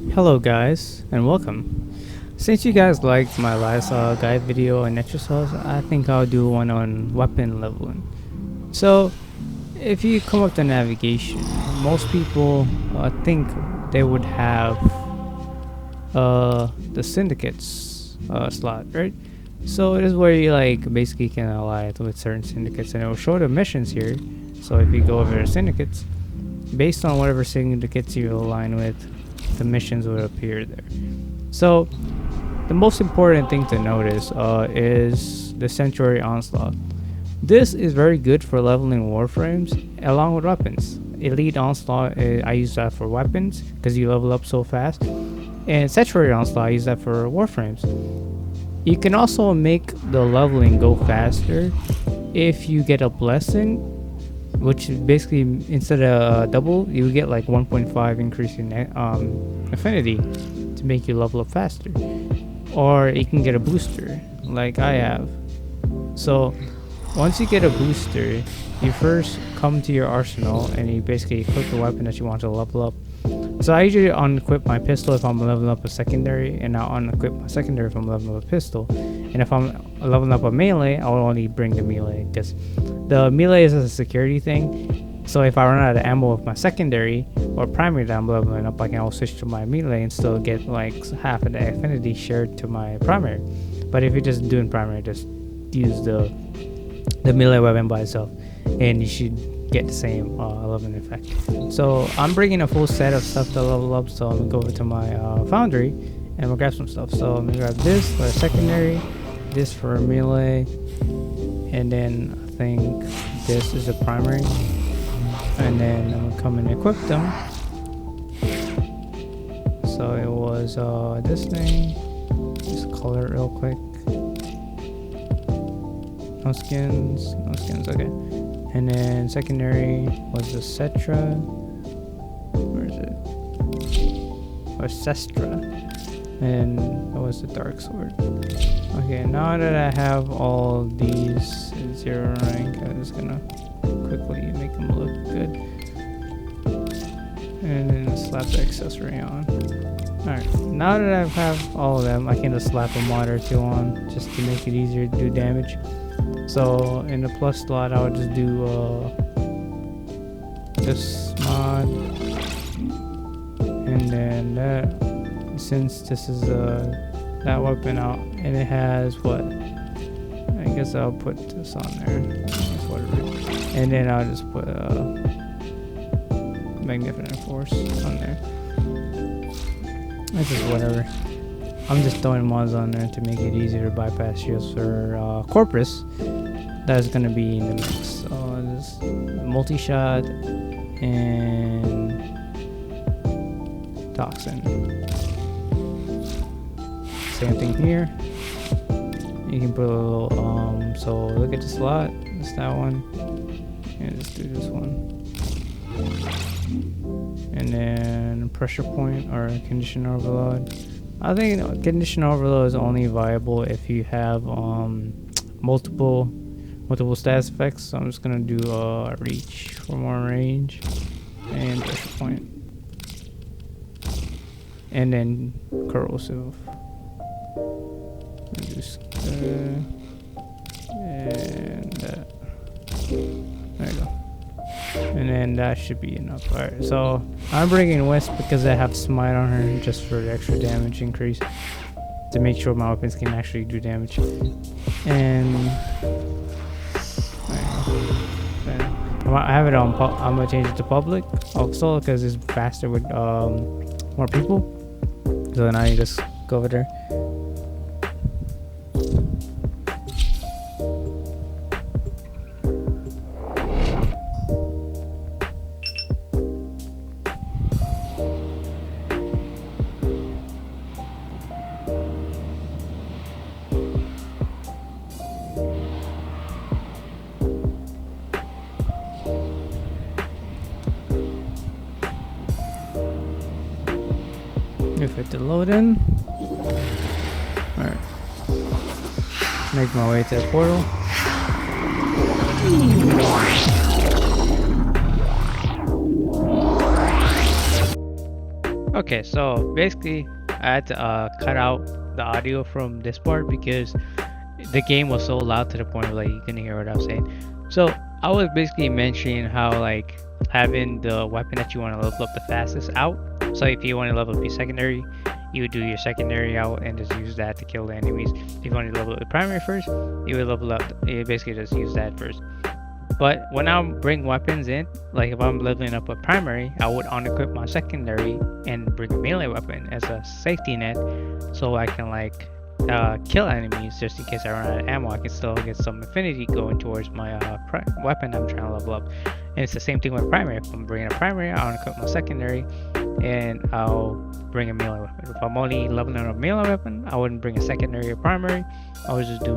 Hello guys, and welcome. Since you guys liked my last guide video on exercise, I think I'll do one on weapon leveling. So, if you come up to navigation, most people think they would have the syndicates slot, right? So it is where you basically can ally with certain syndicates, and it will show the missions here. So if you go over to syndicates, based on whatever syndicates you align with, the missions would appear there. So the most important thing to notice is the Sanctuary Onslaught. This is very good for leveling warframes along with weapons. Elite Onslaught, I use that for weapons because you level up so fast, and Sanctuary Onslaught, I use that for warframes. You can also make the leveling go faster if you get a blessing, which basically instead of double, you get like 1.5 increase in affinity to make you level up faster. Or you can get a booster like I have. So once you get a booster, you first come to your arsenal and you basically equip the weapon that you want to level up. So I usually unequip my pistol if I'm leveling up a secondary, and I'll unequip my secondary if I'm leveling up a pistol. And if I'm leveling up a melee, I'll only bring the melee because the melee is a security thing. So if I run out of ammo with my secondary or primary that I'm leveling up, I can always switch to my melee and still get like half of the affinity shared to my primary. But if you're just doing primary, just use the melee weapon by itself, and you should get the same 11 effect. So I'm bringing a full set of stuff to level up, so I'm gonna go over to my foundry and we'll grab some stuff. So I'm gonna grab this for a secondary, this for a melee, and then I think this is a primary, and then I'm gonna come and equip them. So it was this thing, just color it real quick. No skins, okay. And then secondary was the Cetra. Where is it? Or Sestra. And that was the Dark Sword. Okay, now that I have all these in 0 rank, I'm just gonna quickly make them look good. And then slap the accessory on. Alright, now that I have all of them, I can just slap a mod or two on just to make it easier to do damage. So in the plus slot, I would just do this mod, and then that, since this is that weapon out, and it has what? I guess I'll put this on there, and then I'll just put Magnificent Force on there. That's just whatever. I'm just throwing mods on there to make it easier to bypass shields for Corpus. That's gonna be in the mix. So this multi-shot and toxin. Same thing here. You can put a little so look at the slot. It's that one. And let's do this one. And then pressure point or condition overload. I think condition overload is only viable if you have multiple status effects. So I'm just gonna do reach for more range and pressure point, and then corrosive. And that. There you go. And then that should be enough. Alright, so I'm bringing Wisp because I have Smite on her just for the extra damage increase to make sure my weapons can actually do damage. And I have it on. I'm gonna change it to public also because it's faster with more people. So now you just go over there. If it to load in. Alright. Make my way to the portal. Okay, so basically, I had to cut out the audio from this part because the game was so loud to the point where like you couldn't hear what I was saying. So I was basically mentioning how like having the weapon that you want to level up the fastest out. So if you want to level up your secondary, you would do your secondary out and just use that to kill the enemies. If you want to level up the primary first, you would level up. You basically just use that first. But when I bring weapons in, like if I'm leveling up a primary, I would unequip my secondary and bring a melee weapon as a safety net, so I can like kill enemies just in case I run out of ammo. I can still get some affinity going towards my weapon I'm trying to level up. And it's the same thing with primary. If I'm bringing a primary, I'll unequip my secondary, and I'll bring a melee weapon. If I'm only leveling up a melee weapon, I wouldn't bring a secondary or primary. I would just do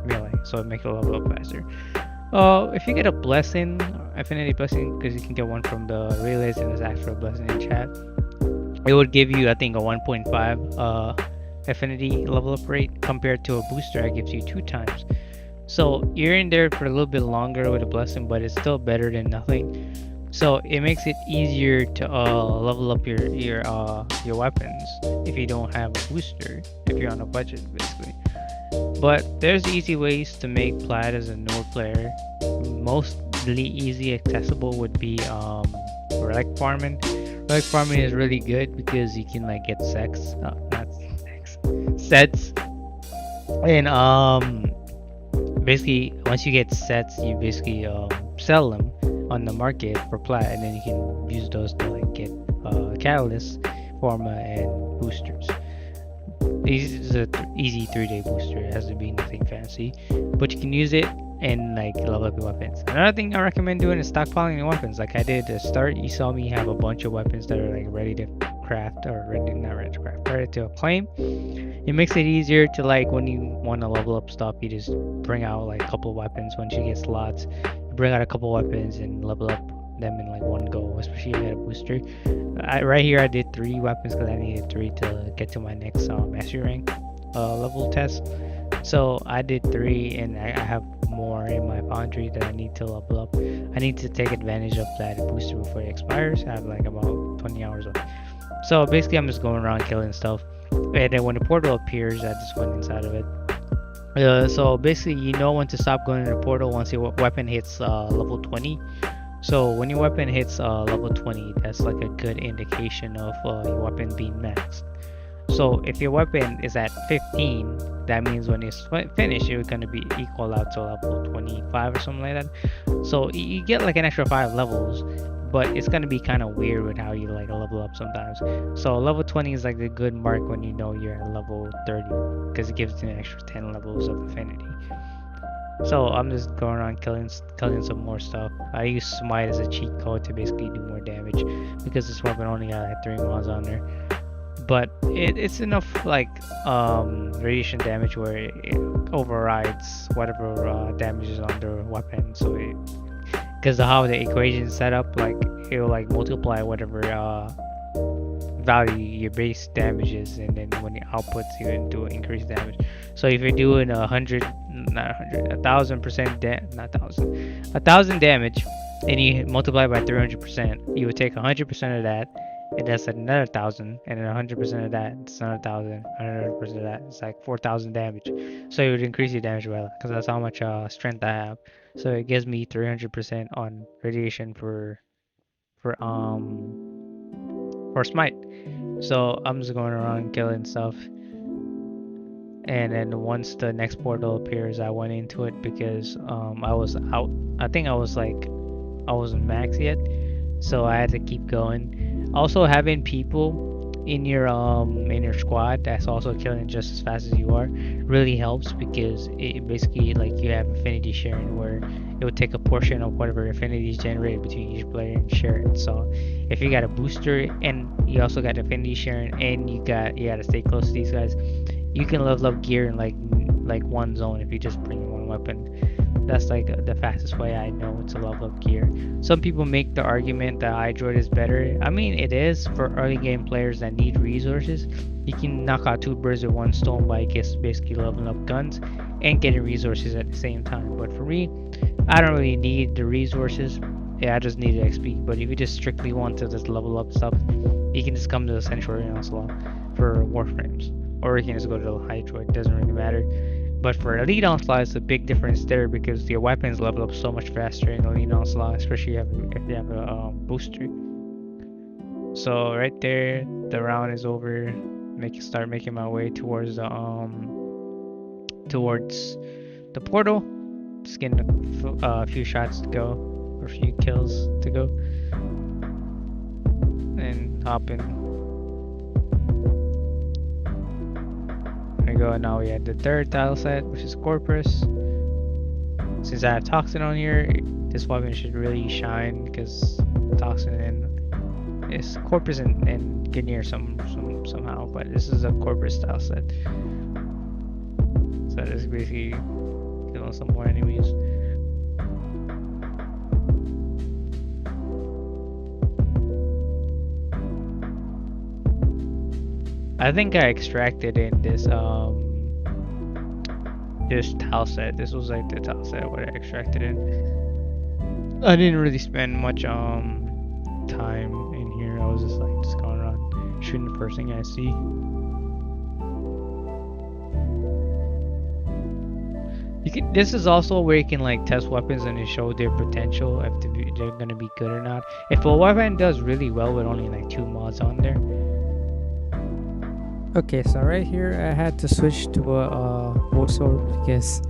melee, so it makes it level up faster. If you get a blessing, affinity blessing, because you can get one from the relays and there's actual blessing in chat, it would give you, I think, a 1.5 affinity level up rate compared to a booster that gives you 2 times. So you're in there for a little bit longer with a blessing, but it's still better than nothing. So it makes it easier to level up your weapons if you don't have a booster, if you're on a budget, basically. But there's easy ways to make plat as a newer player. Mostly easy accessible would be relic farming. Relic farming is really good because you can like get sets, and basically once you get sets, you basically sell them on the market for plat, and then you can use those to like get catalysts, forma, and boosters. This is a easy 3-day booster. It has to be nothing fancy, but you can use it and like level up your weapons. Another thing I recommend doing is stockpiling your weapons. Like I did at the start, you saw me have a bunch of weapons that are like ready to craft, or ready to claim. It makes it easier to like when you want to level up stuff, you just bring out like a couple of weapons. Once you get slots, you bring out a couple of weapons and level up them in like one go, especially if you had a booster. Right here I did 3 weapons because I needed 3 to get to my next mastery rank level test. So I did 3, and I have more in my foundry that I need to level up. I need to take advantage of that booster before it expires. I have like about 20 hours left. So basically I'm just going around killing stuff, and then when the portal appears, I just went inside of it. So basically you know when to stop going to the portal once your weapon hits level 20. So when your weapon hits level 20, that's like a good indication of your weapon being maxed. So if your weapon is at 15, that means when it's finished, you're going to be equal out to level 25 or something like that. So you get like an extra 5 levels, but it's going to be kind of weird with how you like level up sometimes. So level 20 is like a good mark when you know you're at level 30, because it gives you an extra 10 levels of affinity. So I'm just going around killing some more stuff. I use smite as a cheat code to basically do more damage, because this weapon only got like 3 mods on there. But it's enough like radiation damage where it overrides whatever damage is on the weapon. So because how the equation is set up, like it will like multiply whatever value your base damage is, and then when it outputs, you can do increased damage. So if you're doing 1,000 damage, and you multiply by 300%, you would take 100% of that, and that's another 1,000, and then 100% of that, it's another 1,000, 100% of that, it's like 4,000 damage. So it would increase your damage by that, because that's how much strength I have. So it gives me 300% on radiation for smite. So I'm just going around killing stuff, and then once the next portal appears, I went into it because I was out. I think I wasn't max yet, so I had to keep going. Also, having people in your squad that's also killing just as fast as you are really helps, because it basically like you have affinity sharing, where it would take a portion of whatever affinity is generated between each player and share it. So if you got a booster and you also got affinity sharing, and you gotta stay close to these guys, you can level up gear in like one zone if you just bring one weapon. That's like the fastest way I know to level up gear. Some people make the argument that iDroid is better. I mean, it is for early game players that need resources. You can knock out 2 birds with 1 stone by just basically leveling up guns and getting resources at the same time. But for me, I don't really need the resources. yeah, I just needed XP. But if you just strictly want to just level up stuff, you can just come to the Sanctuary Onslaught for Warframes, or you can just go to the Hydra. It doesn't really matter. But for Elite Onslaught, it's a big difference there because your weapons level up so much faster in Elite Onslaught, especially if you have a booster. So right there, the round is over. Start making my way towards the portal. Just getting a few shots to go, or a few kills to go, and hop in. There we go. And now we had the third tile set, which is Corpus. Since I have Toxin on here, this weapon should really shine because Toxin and is Corpus and Guinea somehow, but this is a Corpus style set. So this is basically killing some more enemies. I think I extracted in this tile set. This was like the tile set what I extracted in. I didn't really spend much time in here. I was just going around shooting the first thing I see. This is also where you can like test weapons and show their potential if they're gonna be good or not. If a weapon does really well with only like 2 mods on there. Okay, so right here I had to switch to a voiceover because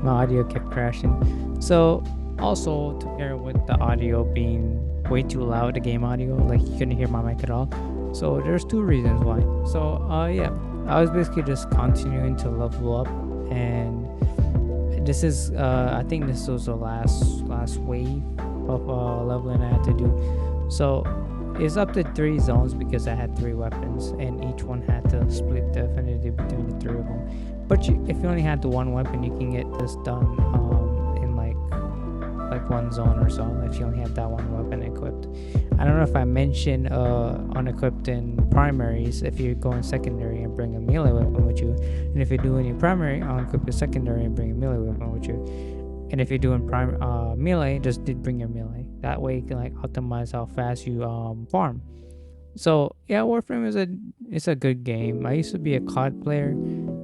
my audio kept crashing. So also to pair with the audio being way too loud, the game audio, like you couldn't hear my mic at all. So there's 2 reasons why. So yeah, I was basically just continuing to level up, and this is I think this was the last wave of leveling I had to do. So it's up to 3 zones because I had 3 weapons, and each one had to split the affinity between the 3 of them. But if you only had the 1 weapon, you can get this done in like 1 zone or so if you only have that 1 weapon equipped. I don't know if I mentioned unequipped in primaries. If you go in secondary and bring a melee weapon with you, and if you do any primary, unequip your secondary and bring a melee weapon with you. And if you're doing melee, just bring your melee. That way you can like optimize how fast you farm. So yeah, Warframe is a good game. I used to be a COD player,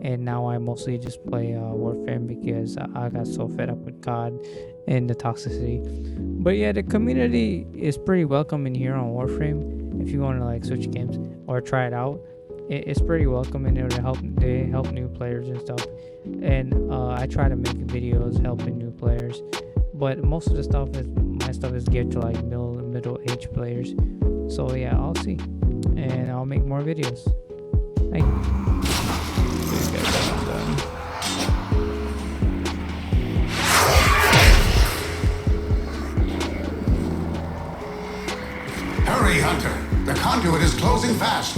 and now I mostly just play Warframe because I got so fed up with COD and the toxicity. But yeah, the community is pretty welcoming here on Warframe. If you want to like switch games or try it out, it's pretty welcoming. They help new players and stuff. And I try to make videos helping new players, but most of my stuff is geared to like middle-aged players. So yeah, I'll see, and I'll make more videos. Thank you. Hurry, Hunter! The conduit is closing fast.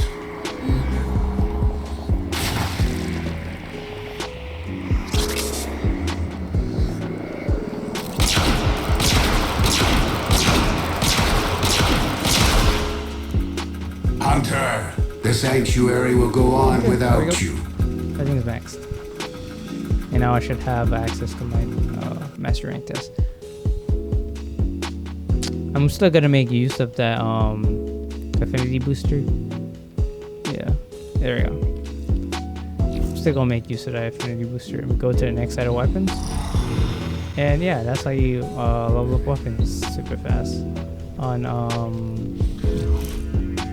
Hunter, the sanctuary will go on without you. Everything's maxed. And now I should have access to my master rank test. I'm still gonna make use of that affinity booster. Yeah, there we go. I'm still gonna make use of that affinity booster and go to the next set of weapons. And yeah, that's how you level up weapons super fast on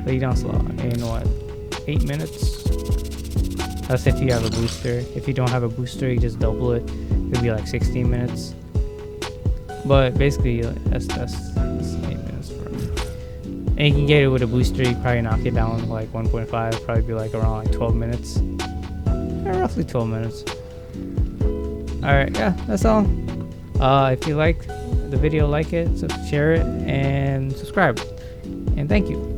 Elite Onslaught in what, 8 minutes? That's if you have a booster. If you don't have a booster, you just double it. It'll be like 16 minutes. But basically, that's 8 minutes for me. And you can get it with a booster. You probably knock it down like 1.5. Probably be like around like 12 minutes. Yeah, roughly 12 minutes. Alright, yeah, that's all. If you like the video, like it, so share it, and subscribe. And thank you.